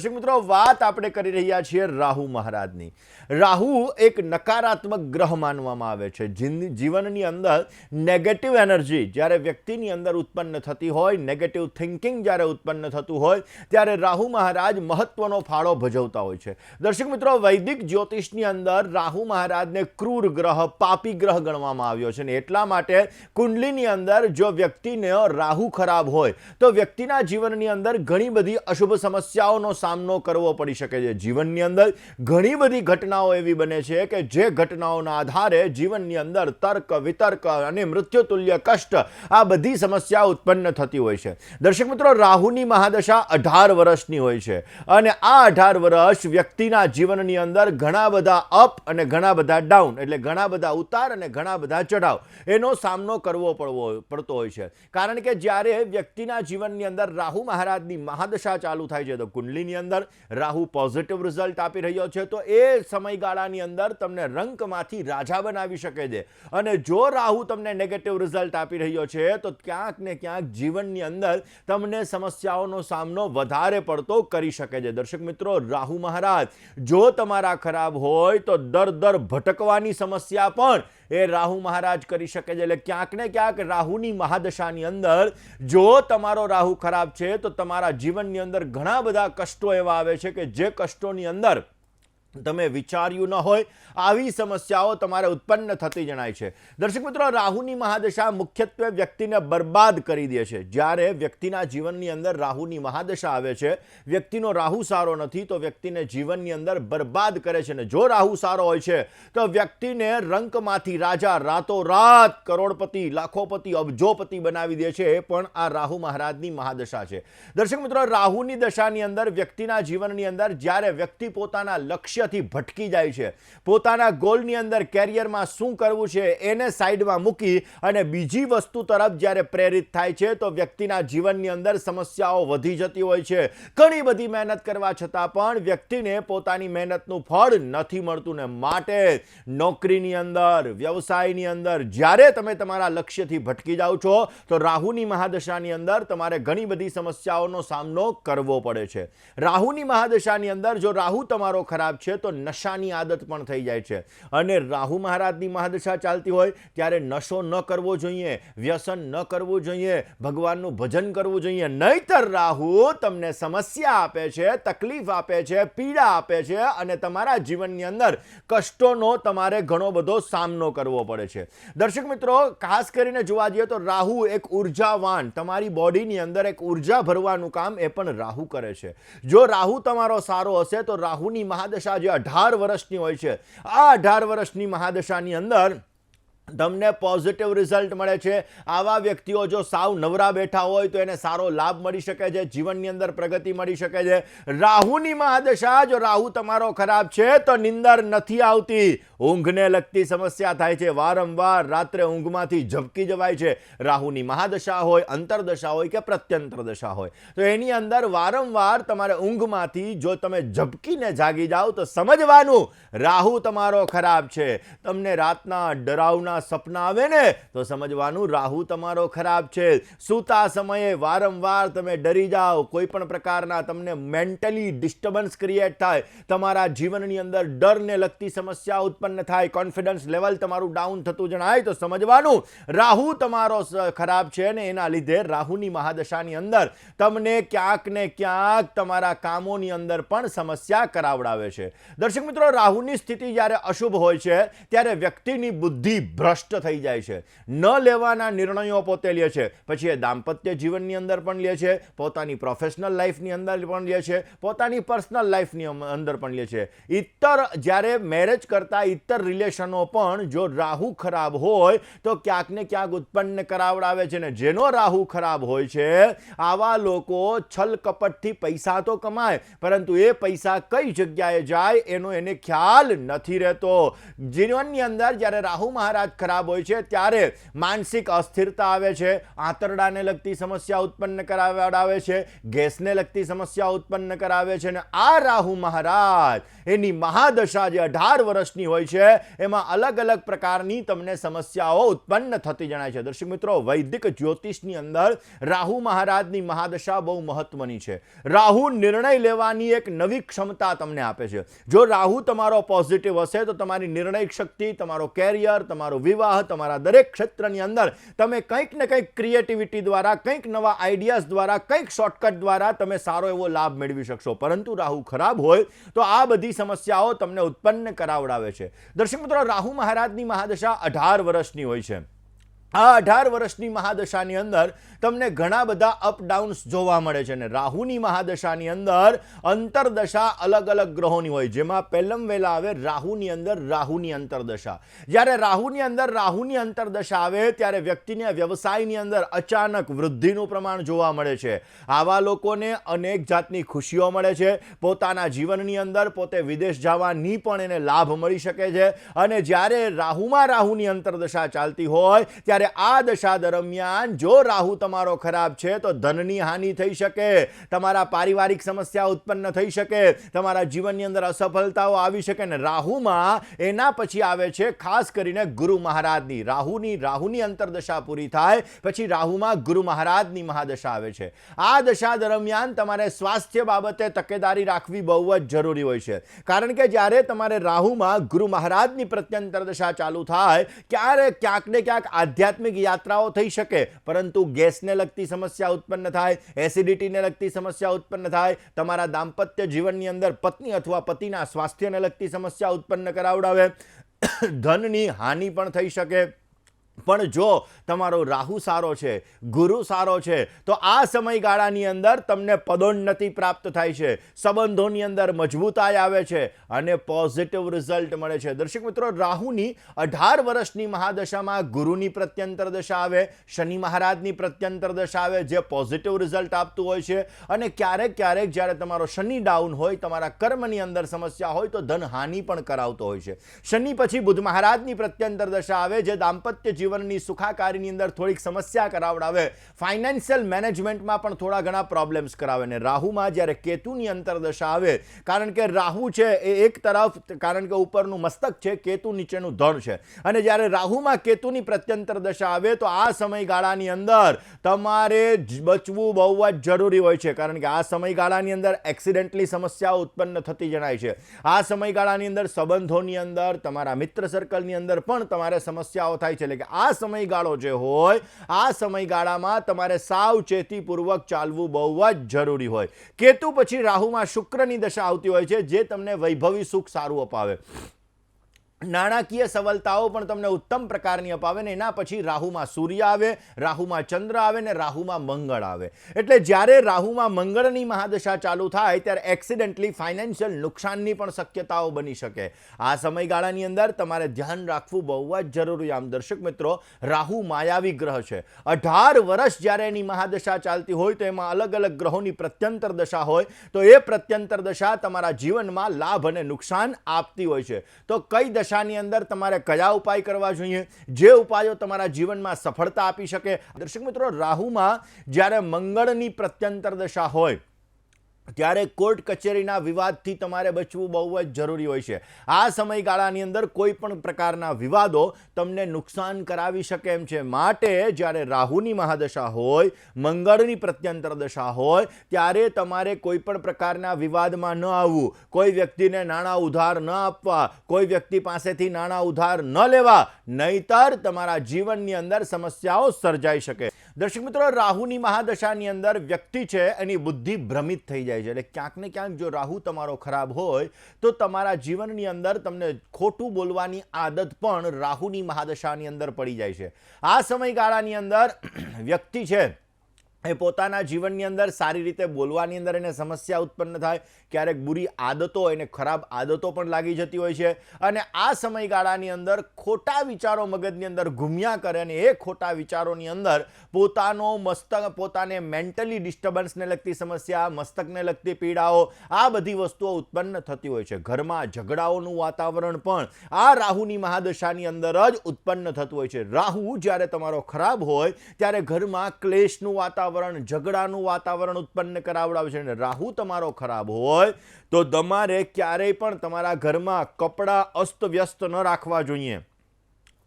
દર્શક મિત્રો, વાત આપણે કરી રહ્યા છીએ રાહુ મહારાજની. રાહુ એક નકારાત્મક ગ્રહ માનવામાં આવે છે. જીવનની અંદર નેગેટિવ એનર્જી જ્યારે વ્યક્તિની અંદર ઉત્પન્ન થતી હોય, નેગેટિવ થિંકિંગ જ્યારે ઉત્પન્ન થતું હોય, ત્યારે રાહુ મહારાજ મહત્વનો ફાળો ભજવતા હોય છે. દર્શક મિત્રો, વૈદિક જ્યોતિષની અંદર રાહુ મહારાજને ક્રૂર ગ્રહ, પાપી ગ્રહ ગણવામાં આવ્યો છે. ને એટલા માટે કુંડલીની અંદર જો વ્યક્તિને રાહુ ખરાબ હોય તો વ્યક્તિના જીવનની અંદર ઘણી બધી અશુભ સમસ્યાઓનો સામનો કરવો પડી શકે છે. જીવનની અંદર ઘણી બધી ઘટનાઓ એવી બને છે કે જે ઘટનાઓના આધારે જીવનની અંદર તર્ક, વિતર્ક અને મૃત્યુતુલ્ય કષ્ટ, આ બધી સમસ્યા ઉત્પન્ન થતી હોય છે. દર્શક મિત્રો, રાહુની મહાદશા 18 વર્ષની હોય છે અને આ 18 વર્ષ વ્યક્તિના જીવનની અંદર ઘણા બધા અપ અને ઘણા બધા ડાઉન, એટલે ઘણા બધા ઉતાર અને ઘણા બધા ચઢાવ, એનો સામનો કરવો પડતો હોય છે. કારણ કે જ્યારે વ્યક્તિના જીવનની અંદર રાહુ મહારાજની મહાદશા ચાલુ થાય છે તો કુંડલીની અંદર રાહુ પોઝિટિવ રિઝલ્ટ આપી રહ્યો છે, તો એ સમયગાળાની અંદર તમને રંકમાંથી રાજા બનાવી શકે છે. અને જો રાહુ તમને નેગેટિવ રિઝલ્ટ આપી રહ્યો છે તો ક્યાંક ને ક્યાંક જીવનની અંદર તમને સમસ્યાઓનો સામનો વધારે પડતો કરી શકે છે. દર્શક મિત્રો, રાહુ મહારાજ જો તમારા ખરાબ હોય તો દર ભટકવાની સમસ્યા પણ એ રાહુ મહારાજ કરી શકે છે. એટલે ક્યાંક ને ક્યાંક રાહુની મહાદશાની અંદર જો તમારો રાહુ ખરાબ છે તો તમારા જીવનની અંદર ઘણા બધા કષ્ટો એવા આવે છે કે જે કષ્ટોની અંદર તમે વિચાર્યું ન હોય આવી સમસ્યાઓ તમારે ઉત્પન્ન થતી જણાય છે. દર્શક મિત્રો, રાહુની મહાદશા મુખ્યત્વે વ્યક્તિને બરબાદ કરી દે છે. જ્યારે વ્યક્તિના જીવનની અંદર રાહુની મહાદશા આવે છે, વ્યક્તિનો રાહુ સારો નથી તો વ્યક્તિને જીવનની અંદર બરબાદ કરે છે. અને જો રાહુ સારો હોય છે તો વ્યક્તિને રંકમાંથી રાજા, રાતોરાત કરોડપતિ, લાખોપતિ, અબજોપતિ બનાવી દે છે. એ પણ આ રાહુ મહારાજની મહાદશા છે. દર્શક મિત્રો, રાહુની દશાની અંદર વ્યક્તિના જીવનની અંદર જ્યારે વ્યક્તિ પોતાના લક્ષ્ય ભટકી જાય છે, પોતાના ગોલની અંદર, કેરિયરમાં શું કરવું છે એને સાઈડમાં મૂકી અને બીજી વસ્તુ તરફ જ્યારે પ્રેરિત થાય છે તો વ્યક્તિના જીવનની અંદર સમસ્યાઓ વધી જતી હોય છે. ઘણી બધી મહેનત કરવા છતાં પણ વ્યક્તિને પોતાની મહેનતનું ફળ નથી મળતું. ને માટે નોકરીની અંદર, વ્યવસાયની અંદર જ્યારે તમે તમારા લક્ષ્યથી ભટકી જાઓ છો તો રાહુની મહાદશાની અંદર તમારે ઘણી બધી સમસ્યાઓનો સામનો કરવો પડે છે. રાહુની મહાદશાની અંદર જો રાહુ તમારો ખરાબ છે તો નશાની આદત પણ થઈ જાય છે. અને રાહુ મહારાજની મહાદશા ચાલતી હોય ત્યારે નશો ન કરવો જોઈએ, વ્યસન ન કરવું જોઈએ, ભગવાનનું ભજન કરવું જોઈએ. નહીતર રાહુ તમને સમસ્યા આપે છે, તકલીફ આપે છે, પીડા આપે છે અને તમારા જીવનની અંદર કષ્ટોનો તમારે ઘણો બધો સામનો કરવો પડે છે. દર્શક મિત્રો, ખાસ કરીને જોવા જઈએ તો રાહુ એક ઉર્જાવાન, તમારી બોડીની અંદર એક ઉર્જા ભરવાનું કામ એ પણ રાહુ કરે છે. જો રાહુ તમારો સારો હશે તો રાહુની મહાદશા જે 18 વર્ષની હોય છે, આ 18 વર્ષની મહાદશાની અંદર તમને પોઝિટિવ રિઝલ્ટ મળે છે. આવા વ્યક્તિઓ જો સાવ નવરા બેઠા હોય તો એને સારો લાભ મળી શકે છે, જીવનની અંદર પ્રગતિ મળી શકે છે. રાહુની મહાદશા, જો રાહુ તમારો ખરાબ છે તો નિંદર નથી આવતી, ઊંઘને લગતી સમસ્યા થાય છે, વારંવાર રાત્રે ઊંઘમાંથી ઝબકી જવાય છે. રાહુની મહાદશા હોય, અંતરદશા હોય કે પ્રત્યંતર દશા હોય તો એની અંદર વારંવાર તમારે ઊંઘમાંથી જો તમે ઝબકીને જાગી જાઓ તો સમજવાનું રાહુ તમારો ખરાબ છે. તમને રાતના ડરાવના સપના આવે ને તો સમજવાનું રાહુ તમારો ખરાબ છે. સૂતા સમયે વારંવાર તમે ડરી જાઓ, કોઈ પણ પ્રકારના તમને મેન્ટલી ડિસ્ટર્બન્સ ક્રિએટ થાય, તમારા જીવનની અંદર ડરને લગતી સમસ્યા ઉત્પન્ન થાય, કોન્ફિડન્સ લેવલ તમારું ડાઉન થતું જણાય તો સમજવાનું રાહુ તમારો ખરાબ છે. ને એના લીધે રાહુની મહાદશાની અંદર તમને ક્યાંક ને ક્યાંક તમારા કામોની અંદર પણ સમસ્યા કરાવડાવે છે. દર્શક મિત્રો, રાહુની સ્થિતિ જ્યારે અશુભ હોય છે ત્યારે વ્યક્તિની બુદ્ધિ ભ્રષ્ટ થઈ જાય છે, ન લેવાના નિર્ણયો પોતે લે છે, પછી એ દાંપત્ય જીવનની અંદર પણ લે છે, પોતાની પ્રોફેશનલ લાઈફની અંદર પણ લે છે, પોતાની પર્સનલ લાઈફની અંદર પણ લે છે. ઇતર જ્યારે મેરેજ કરતા ઇતર રિલેશનો પણ જો રાહુ ખરાબ હોય તો ક્યાંક ને ક્યાંક ઉત્પન્ન કરાવડાવે છે. ને જેનો રાહુ ખરાબ હોય છે આવા લોકો છલ કપટથી પૈસા તો કમાય પરંતુ એ પૈસા કઈ જગ્યાએ જાય એનો એને ખ્યાલ નથી રહેતો. જીવનની અંદર જ્યારે રાહુ મહારાજ ખરાબ હોય છે ત્યારે માનસિક અસ્થિરતા આવે છે, આંતરડાને લગતી સમસ્યા ઉત્પન્ન કરાવડાવે છે, ગેસને લગતી સમસ્યા ઉત્પન્ન કરાવે છે. અને આ રાહુ મહારાજ એની મહાદશા જે 18 વર્ષની હોય હોય છે એમાં અલગ અલગ પ્રકારની તમને સમસ્યાઓ ઉત્પન્ન થતી જણાય છે. દર્શક મિત્રો, વૈદિક જ્યોતિષની અંદર રાહુ મહારાજની મહાદશા બહુ મહત્વની છે. રાહુ નિર્ણય લેવાની એક નવી ક્ષમતા તમને આપે છે. જો રાહુ તમારો પોઝિટિવ હશે તો તમારી નિર્ણય શક્તિ, તમારો કેરિયર, તમારો વિવાહ, તમારા દરેક ક્ષેત્રની અંદર તમે કંઈક ને કંઈક ક્રિએટિવિટી દ્વારા, કંઈક નવા આઈડિયાઝ દ્વારા, કંઈક શોર્ટકટ દ્વારા તમે સારો એવો લાભ મેળવી શકશો. પરંતુ રાહુ ખરાબ હોય તો આ બધી સમસ્યાઓ તમને ઉત્પન્ન કરાવડાવે છે. દર્શક મિત્રો, રાહુ મહારાજની મહાદશા 18 વર્ષની હોય છે. આ 18 વર્ષની મહાદશાની અંદર તમને ઘણા બધા અપડાઉન્સ જોવા મળે છે. અને રાહુની મહાદશાની અંદર અંતરદશા અલગ અલગ ગ્રહોની હોય, જેમાં પહેલમ વહેલા આવે રાહુની અંદર રાહુની અંતરદશા. જ્યારે રાહુની અંદર રાહુની અંતરદશા આવે ત્યારે વ્યક્તિને વ્યવસાયની અંદર અચાનક વૃદ્ધિનું પ્રમાણ જોવા મળે છે. આવા લોકોને અનેક જાતની ખુશીઓ મળે છે. પોતાના જીવનની અંદર પોતે વિદેશ જવાની પણ એને લાભ મળી શકે છે. અને જ્યારે રાહુમાં રાહુની અંતરદશા ચાલતી હોય ત્યારે આ દશા દરમિયાન જો રાહુ તમારો ખરાબ છે તો ધનની હાનિ થઈ શકે, તમારા પારિવારિક સમસ્યા ઉત્પન્ન થઈ શકે, તમારા જીવનની અંદર અસફળતાઓ આવી શકે. ને રાહુમાં એના પછી આવે છે ખાસ કરીને ગુરુ મહારાજની. રાહુની અંતરદશા પૂરી થાય પછી રાહુમાં ગુરુ મહારાજની મહાદશા આવે છે. આ દશા દરમિયાન તમારે સ્વાસ્થ્ય બાબતે તકેદારી રાખવી બહુ જ જરૂરી હોય છે. કારણ કે જ્યારે તમારે રાહુમાં ગુરુ મહારાજની પ્રત્યંતર દશા ચાલુ થાય ક્યાંક ને ક્યાંક આધ્યાત્મિક યાત્રાઓ થઈ શકે, પરંતુ ગેસને લગતી સમસ્યા ઉત્પન્ન થાય, એસિડિટીને લગતી સમસ્યા ઉત્પન્ન થાય, તમારા દાંપત્ય જીવનની અંદર પત્ની અથવા પતિના સ્વાસ્થ્યને લગતી સમસ્યા ઉત્પન્ન કરાવડાવે, ધનની હાનિ પણ થઈ શકે. પણ જો તમારો રાહુ સારો છે, ગુરુ સારો છે, તો આ સમયગાળાની અંદર તમને પદોન્નતિ પ્રાપ્ત થાય છે, સંબંધોની અંદર મજબૂતાઈ આવે છે અને પોઝિટિવ રિઝલ્ટ મળે છે. દર્શક મિત્રો, રાહુની 18 વર્ષની મહાદશામાં ગુરુની પ્રત્યંતર દશા આવે, શનિ મહારાજની પ્રત્યંતર દશા આવે, જે પોઝિટિવ રિઝલ્ટ આપતું હોય છે. અને ક્યારેક જ્યારે તમારો શનિ ડાઉન હોય, તમારા કર્મની અંદર સમસ્યા હોય તો ધન હાનિ પણ કરાવતો હોય છે. શનિ પછી બુધ મહારાજની પ્રત્યંતર દશા આવે, જે દાંપત્ય જીવનની સુખાકારીની અંદર થોડીક સમસ્યા કરાવડાવે, ફાઇનાન્શિયલ મેનેજમેન્ટમાં પણ થોડા ઘણા પ્રોબ્લેમ્સ કરાવે. ને રાહુમાં જ્યારે કેતુની અંતરદશા આવે, કારણ કે રાહુ છે એ એક તરફ, કારણ કે ઉપરનું મસ્તક છે, કેતુ નીચેનું ધડ છે, અને જ્યારે રાહુમાં કેતુની પ્રત્યંતર દશા આવે તો આ સમયગાળાની અંદર તમારે બચવું બહુ જ જરૂરી હોય છે. કારણ કે આ સમયગાળાની અંદર એક્સિડન્ટલી સમસ્યાઓ ઉત્પન્ન થતી જણાય છે. આ સમયગાળાની અંદર સંબંધોની અંદર, તમારા મિત્ર સર્કલની અંદર પણ તમારે સમસ્યાઓ થાય છે. એટલે કે આ સમયગાળો જે હોય, આ સમયગાળામાં તમારે સાવચેતીપૂર્વક ચાલવું બહુ જ જરૂરી હોય. કેતુ પછી રાહુમાં શુક્રની દશા આવતી હોય છે, જે તમને વૈભવી સુખ સારું અપાવે, નાણાકીય સફળતાઓ પણ તમને ઉત્તમ પ્રકારની અપાવે. ને એના પછી રાહુમાં સૂર્ય આવે, રાહુમાં ચંદ્ર આવે ને રાહુમાં મંગળ આવે. એટલે જ્યારે રાહુમાં મંગળની મહાદશા ચાલુ થાય ત્યારે એક્સિડન્ટલી ફાઇનાન્શિયલ નુકસાનની પણ શક્યતાઓ બની શકે. આ સમયગાળાની અંદર તમારે ધ્યાન રાખવું બહુ જ જરૂરી. આમ દર્શક મિત્રો, રાહુ માયાવી ગ્રહ છે. 18 વર્ષ જ્યારે એની મહાદશા ચાલતી હોય તો એમાં અલગ અલગ ગ્રહોની પ્રત્યંતર દશા હોય, તો એ પ્રત્યંતર દશા તમારા જીવનમાં લાભ અને નુકસાન આપતી હોય છે. તો કઈ દશાની અંદર તમારે કયા ઉપાય કરવા જોઈએ, જે ઉપાયો તમારા જીવનમાં સફળતા આપી શકે? દર્શક મિત્રો, રાહુમાં જ્યારે મંગળની પ્રત્યંતર દશા હોય ત્યારે કોર્ટ કચેરીના વિવાદથી તમારે બચવું બહુ જ જરૂરી હોય છે. આ સમયગાળાની અંદર કોઈ પણ પ્રકારના વિવાદો તમને નુકસાન કરાવી શકે એમ છે. માટે જ્યારે રાહુની મહાદશા હોય, મંગળની પ્રત્યંતર દશા હોય, ત્યારે તમારે કોઈ પણ પ્રકારના વિવાદમાં ન આવવું, કોઈ વ્યક્તિને નાણાં ઉધાર ન આપવા, કોઈ વ્યક્તિ પાસેથી નાણાં ઉધાર ન લેવા, નહીતર તમારા જીવનની અંદર સમસ્યાઓ સર્જાઈ શકે. દર્શક મિત્રો, રાહુની મહાદશાની અંદર વ્યક્તિ છે એની બુદ્ધિ ભ્રમિત થઈ જાય છે. એટલે ક્યાંક ને ક્યાંક જો રાહુ તમારો ખરાબ હોય તો તમારા જીવનની અંદર તમને ખોટું બોલવાની આદત પણ રાહુની મહાદશાની અંદર પડી જાય છે. આ સમયગાળાની અંદર વ્યક્તિ છે એ પોતાના જીવનની અંદર સારી રીતે બોલવાની અંદર એને સમસ્યા ઉત્પન્ન થાય, ક્યારેક બુરી આદતો, એને ખરાબ આદતો પણ લાગી જતી હોય છે. અને આ સમયગાળાની અંદર ખોટા વિચારો મગજની અંદર ઘૂમ્યા કરે અને એ ખોટા વિચારોની અંદર પોતાને મેન્ટલી ડિસ્ટર્બન્સને લગતી સમસ્યા, મસ્તકને લગતી પીડાઓ, આ બધી વસ્તુઓ ઉત્પન્ન થતી હોય છે. ઘરમાં ઝઘડાઓનું વાતાવરણ પણ આ રાહુની મહાદશાની અંદર જ ઉત્પન્ન થતું હોય છે. રાહુ જ્યારે તમારો ખરાબ હોય ત્યારે ઘરમાં ક્લેશનું વાતાવરણ, વાતાવરણ, ઝઘડાનું વાતાવરણ ઉત્પન્ન કરાવડાવે છે. અને રાહુ તમારો ખરાબ હોય તો તમારે ક્યારેય પણ તમારા ઘરમાં કપડાં અસ્તવ્યસ્ત ન રાખવા જોઈએ.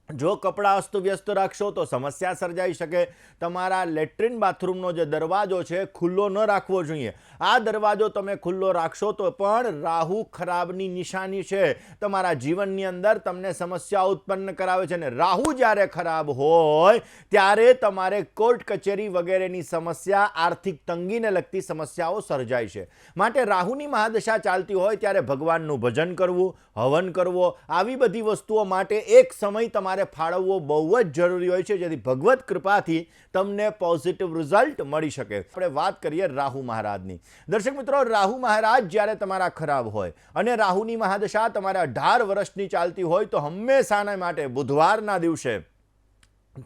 જો કપડાં અસ્તવ્યસ્ત રાખશો તો સમસ્યા સર્જાઈ શકે. તમારા લેટ્રિન બાથરૂમનો જે દરવાજો છે ખુલ્લો ન રાખવો જોઈએ. આ દરવાજો તમે ખુલ્લો રાખશો તો પણ રાહુ ખરાબની નિશાની છે. તમારા જીવનની અંદર તમને સમસ્યા ઉત્પન્ન કરાવે છે. અને રાહુ જ્યારે ખરાબ હોય ત્યારે તમારે કોર્ટ કચેરી વગેરેની સમસ્યા, આર્થિક તંગીને લગતી સમસ્યાઓ સર્જાય છે. માટે રાહુની મહાદશા ચાલતી હોય ત્યારે ભગવાનનું ભજન કરવું, હવન કરવો, આવી બધી વસ્તુઓ માટે એક સમય તમારે ફાળવવો બહુ જ જરૂરી હોય છે, જેથી ભગવત કૃપાથી તમને પોઝિટિવ રિઝલ્ટ મળી શકે. આપણે વાત કરીએ રાહુ મહારાજની. દર્શક મિત્રો, રાહુ મહારાજ જ્યારે તમારા ખરાબ હોય અને રાહુની મહાદશા તમારા 18 વર્ષની ચાલતી હોય તો હંમેશાના માટે બુધવારના દિવસે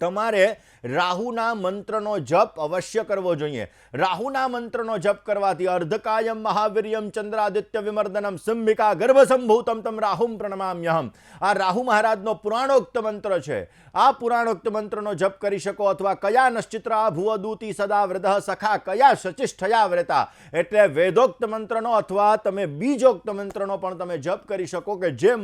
તમારે રાહુના મંત્રનો જપ અવશ્ય કરવો જોઈએ. રાહુના મંત્રનો જપ કરવાથી અર્ધકાયમ મહાવીર્યમ ચંદ્રાદિત્ય વિમર્દનમ સિંહિકા ગર્ભસંભૂતમ તમ રાહુમ પ્રણમામ્યહમ. આ રાહુ મહારાજનો પુરાણોક્ત મંત્ર છે. આ પુરાણોક્ત મંત્રનો જપ કરી શકો. અથવા કયા નશ્ચિત્રા ભુવદૂતી સદા વૃદ્ધ સખા કયા શચિષ્ઠયા વ્રતા, એટલે વેદોક્ત મંત્રનો અથવા તમે બીજોક્ત મંત્રનો પણ તમે જપ કરી શકો કે જે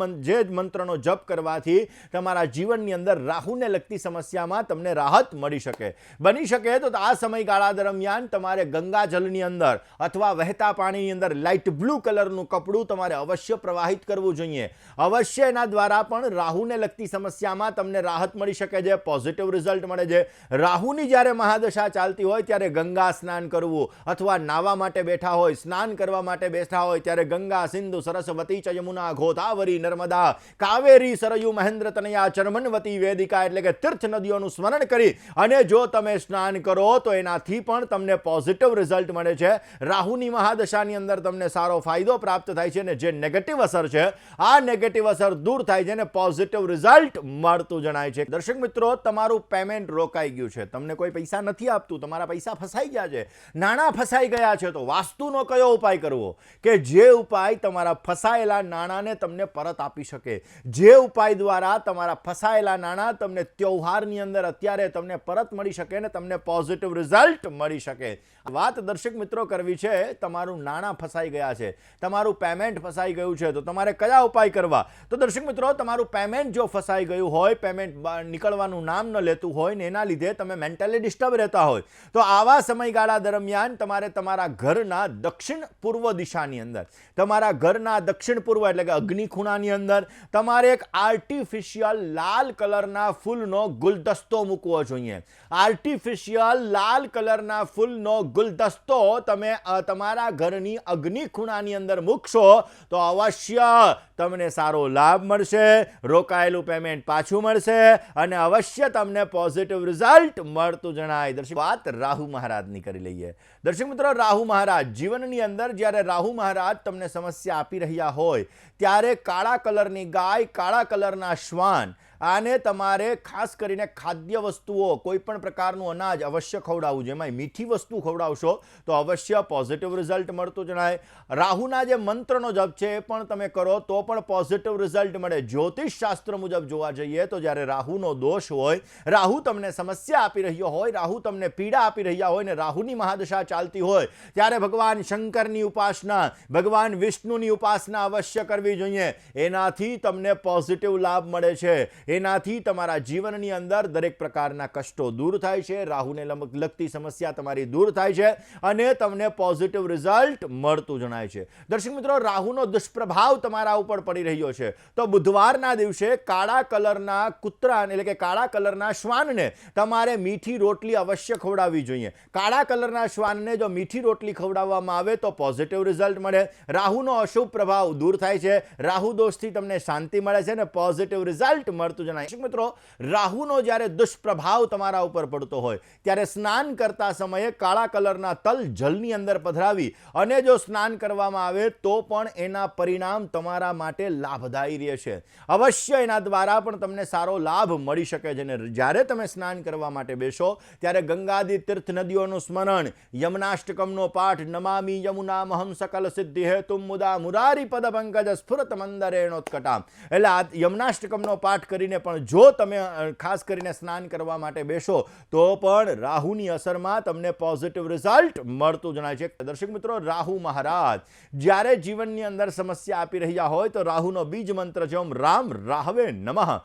મંત્રનો જપ કરવાથી તમારા જીવનની અંદર રાહુને લગતી સમસ્યામાં તમને રાહત મળી શકે. બની શકે તો આ સમયગાળા દરમિયાન તમારે ગંગાજળની અંદર અથવા વહેતા પાણીની અંદર લાઇટ બ્લુ કલરનું કપડું તમારે અવશ્ય પ્રવાહિત કરવું જોઈએ. અવશ્ય એના દ્વારા પણ રાહુને લગતી સમસ્યામાં તમને રાહત મળી શકે છે, પોઝિટિવ રિઝલ્ટ મળે છે. રાહુની જ્યારે મહાદશા ચાલતી હોય ત્યારે ગંગા સ્નાન કરવું, અથવા નાવા માટે બેઠા હોય, સ્નાન કરવા માટે બેઠા હોય ત્યારે ગંગા, સિંધુ, સરસ્વતી ચ યમુના, ગોદાવરી, નર્મદા, કાવેરી, સરયુ, મહેન્દ્ર, તનયા, ચર્મનવતી, વેદિકા એટલે કે તીર્થ નદીઓનું સ્મરણ કરી અને જો તમે સ્નાન કરો તો એનાથી પણ તમને પોઝિટિવ રિઝલ્ટ મળે છે. રાહુની મહાદશાની અંદર તમને સારો ફાયદો પ્રાપ્ત થાય છે અને જે નેગેટિવ અસર છે આ નેગેટિવ અસર દૂર થાય છે અને પોઝિટિવ રિઝલ્ટ મળતું જણાય છે. દર્શક મિત્રો, તમારું પેમેન્ટ રોકાઈ ગયું છે, તમને કોઈ પૈસા નથી આપતું, તમારા પૈસા ફસાઈ ગયા છે, નાણાં ફસાઈ ગયા છે, તો વાસ્તુનો કયો ઉપાય કરવો કે જે ઉપાય તમારા ફસાયેલા નાણાંને તમને પરત આપી શકે, જે ઉપાય દ્વારા તમારા ફસાયેલા નાણાં તમને તહેવારની અંદર અત્યારે તમને પરત મળી શકે ને તમને પોઝિટિવ રિઝલ્ટ મળી શકે. વાત દર્શક મિત્રો કરવી છે, તમારું નાણાં ફસાઈ ગયા છે, તમારું પેમેન્ટ ફસાઈ ગયું છે, તો તમારે કયા ઉપાય કરવા? તો દર્શક મિત્રો, તમારું પેમેન્ટ જો ફસાઈ ગયું હોય, પેમેન્ટ નીકળવાનું નામ ન લેતું હોય ને એના લીધે તમે મેન્ટલી ડિસ્ટર્બ રહેતા હોય, તો આવા સમયગાળા દરમિયાન તમારે તમારા ઘરના દક્ષિણ પૂર્વ દિશાની અંદર, તમારા ઘરના દક્ષિણ પૂર્વ એટલે કે અગ્નિ ખૂણાની અંદર તમારે એક આર્ટિફિશિયલ લાલ કલરના ફૂલનો ગુલદસ્તો મૂકવો જોઈએ. આર્ટિફિશિયલ લાલ કલરના ફૂલનો ગુલદસ્તો તમે તમારા ઘરની અગ્નિ ખૂણાની અંદર મૂકશો તો અવશ્ય તમને સારો લાભ મળશે, રોકાયેલું પેમેન્ટ પાછું મળશે અને અવશ્ય તમને પોઝિટિવ રિઝલ્ટ મળતું જણાય. દર્શક, વાત રાહુ મહારાજની કરી લઈએ. દર્શક મિત્રો, રાહુ મહારાજ જીવનની અંદર જ્યારે રાહુ મહારાજ તમને સમસ્યા આપી રહ્યા હોય ત્યારે કાળા કલરની ગાય, કાળા કલરના શ્વાન, આને તમારે ખાસ કરીને ખાદ્ય વસ્તુઓ, કોઈ પણ પ્રકારનું અનાજ અવશ્ય ખવડાવવું. જેમાં મીઠી વસ્તુ ખવડાવશો તો અવશ્ય પોઝિટિવ રિઝલ્ટ મળતું જણાય. રાહુના જે મંત્રનો જપ છે એ પણ તમે કરો તો પણ પોઝિટિવ રિઝલ્ટ મળે. જ્યોતિષ શાસ્ત્ર મુજબ જોવા જઈએ તો જ્યારે રાહુનો દોષ હોય, રાહુ તમને સમસ્યા આપી રહ્યો હોય, રાહુ તમને પીડા આપી રહ્યા હોય ને રાહુની મહાદશા ચાલતી હોય ત્યારે ભગવાન શંકરની ઉપાસના, ભગવાન વિષ્ણુની ઉપાસના અવશ્ય કરવી જોઈએ. એનાથી તમને પોઝિટિવ લાભ મળે છે. એનાથી તમારા જીવનની અંદર દરેક પ્રકારના કષ્ટો દૂર થાય છે, રાહુને લગતી સમસ્યા તમારી દૂર થાય છે અને તમને પોઝિટિવ રિઝલ્ટ મળતું જણાય છે. દર્શક મિત્રો, રાહુનો દુષ્પ્રભાવ તમારા ઉપર પડી રહ્યો છે તો બુધવારના દિવસે કાળા કલરના કૂતરા એટલે કે કાળા કલરના શ્વાનને તમારે મીઠી રોટલી અવશ્ય ખવડાવવી જોઈએ. કાળા કલરના શ્વાનને જો મીઠી રોટલી ખવડાવવામાં આવે તો પોઝિટિવ રિઝલ્ટ મળે, રાહુનો અશુભ પ્રભાવ દૂર થાય છે, રાહુ દોષથી તમને શાંતિ મળે છે અને પોઝિટિવ રિઝલ્ટ મળતું જણાય. મિત્રો, રાહુનો જ્યારે દુષ્પ્રભાવ તમારા ઉપર પડતો હોય ત્યારે સ્નાન કરતા સમયે કાળા કલરના તલ જલની અંદર પધરાવી અને જો સ્નાન કરવામાં આવે તો પણ એના પરિણામ તમારા માટે માટે લાભદાયી રહે છે. અવશ્ય એના દ્વારા પણ તમને સારો લાભ મળી શકે છે. અને જ્યારે તમે સ્નાન કરવા માટે બેસો ત્યારે ગંગાદી તીર્થ નદીઓનું સ્મરણ, યમનાષ્ટકમનો પાઠ, નમામિ યમુનામહં સકલ સિદ્ધિ હેતુમ મુદા મુરારી પદ પંકજ સ્ફુરત મંદરેણોત્કટા. એટલે આ યમનાષ્ટકમનો પાઠ કરીને પણ જો તમે ખાસ કરીને સ્નાન કરવા માટે બેસો તો પણ રાહુની અસરમાં તમને પોઝિટિવ રિઝલ્ટ મળતું જણાય છે. દર્શક મિત્રો, રાહુ મહારાજ જ્યારે જીવનની અંદર સમસ્યા આપી રહ્યા હોય તો રાહુનો બીજ મંત્ર છે ઓમ રામ રાહવે નમઃ.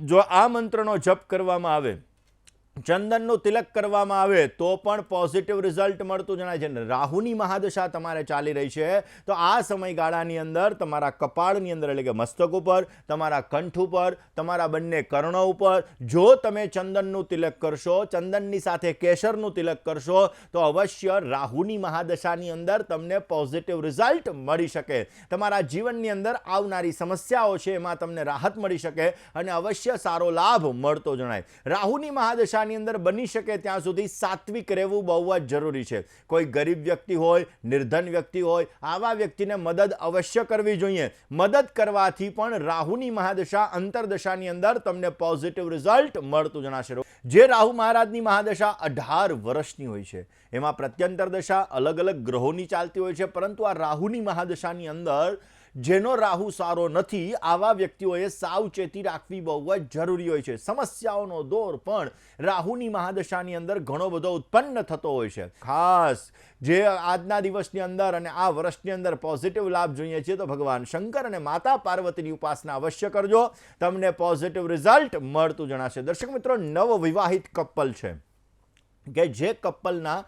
જો આ મંત્રનો જપ કરવામાં આવે, ચંદનનું તિલક કરવામાં આવે તો પણ પોઝિટિવ રિઝલ્ટ મળતું જણાય છે. રાહુની મહાદશા તમારે ચાલી રહી છે તો આ સમયગાળાની અંદર તમારા કપાળની અંદર એટલે કે મસ્તક ઉપર, તમારા કંઠ ઉપર, તમારા બંને કર્ણો ઉપર જો તમે ચંદનનું તિલક કરશો, ચંદનની સાથે કેસરનું તિલક કરશો તો અવશ્ય રાહુની મહાદશાની અંદર તમને પોઝિટિવ રિઝલ્ટ મળી શકે. તમારા જીવનની અંદર આવનારી સમસ્યાઓ છે એમાં તમને રાહત મળી શકે અને અવશ્ય સારો લાભ મળતો જણાય. રાહુની મહાદશા ની અંદર બની શકે ત્યાં સુધી સાત્વિક રહેવું બહુ જ જરૂરી છે. કોઈ ગરીબ વ્યક્તિ હોય, નિર્ધન વ્યક્તિ હોય, આવા વ્યક્તિને મદદ અવશ્ય કરવી જોઈએ. મદદ કરવાથી પણ રાહુની મહાદશા અંતરદશાની અંદર તમને પોઝિટિવ રિઝલ્ટ મળતું જણાશે. જે રાહુ મહારાજની મહાદશા 18 વર્ષની હોય છે એમાં પ્રત્યંતર દશા અલગ અલગ ગ્રહોની ચાલતી હોય છે, પરંતુ આ રાહુની મહાદશાની અંદર જેનો રાહુ સારો નથી આવા વ્યક્તિઓએ સાવચેતી રાખવી બહુ જ જરૂરી હોય છે. સમસ્યાઓનો દોર પણ રાહુની મહાદશાની અંદર ઘણો બધો ઉત્પન્ન થતો હોય છે. ખાસ જે આજના દિવસની અંદર અને આ વર્ષની અંદર પોઝિટિવ લાભ જોઈએ છે તો ભગવાન શંકર અને માતા પાર્વતીની ઉપાસના અવશ્ય કરજો, તમને પોઝિટિવ રિઝલ્ટ મળતું જણાશે. દર્શક મિત્રો, નવવિવાહિત કપલ છે કે જે કપલના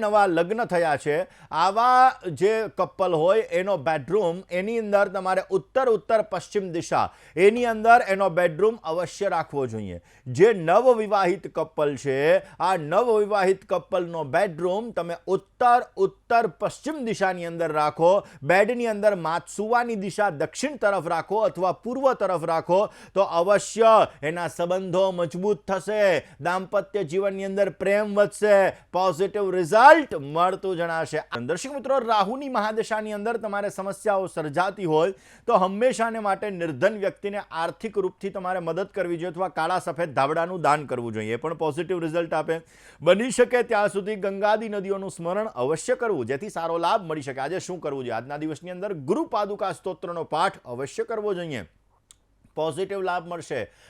નવા લગ્ન થયા છે આવા જે કપલ હોય એનો બેડરૂમ એની અંદર તમારે ઉત્તર પશ્ચિમ દિશા એની અંદર એનો બેડરૂમ અવશ્ય રાખવો જોઈએ. જે નવવિવાહિત કપલ છે આ નવવિવાહિત કપલનો બેડરૂમ તમે ઉત્તર પશ્ચિમ દિશાની અંદર રાખો. બેડની અંદર સુવાની દિશા દક્ષિણ તરફ રાખો અથવા પૂર્વ તરફ રાખો તો અવશ્ય એના સંબંધો મજબૂત થશે, દાંપત્ય જીવનની અંદર પ્રેમ વધશે, પોઝિટિવ રિઝલ્ટ મળતું જણાશે. દર્શક મિત્રો, રાહુની મહાદશાની અંદર તમારે સમસ્યાઓ સર્જાતી હોય તો હંમેશાને માટે નિર્ધન વ્યક્તિને આર્થિક રૂપથી તમારે મદદ કરવી જોઈએ અથવા કાળા સફેદ ધાબળાનું દાન કરવું જોઈએ, એ પણ પોઝિટિવ રિઝલ્ટ આપે. બની શકે ત્યાં સુધી ગંગાદી નદીઓનું સ્મરણ અવશ્ય કરવું જેથી સારો લાભ મળી શકે. આજે શું કરવું જોઈએ? આજના દિવસની અંદર ગુરુ પાદુકા સ્તોત્રનો પાઠ અવશ્ય કરવો જોઈએ, પોઝિટિવ લાભ મળશે.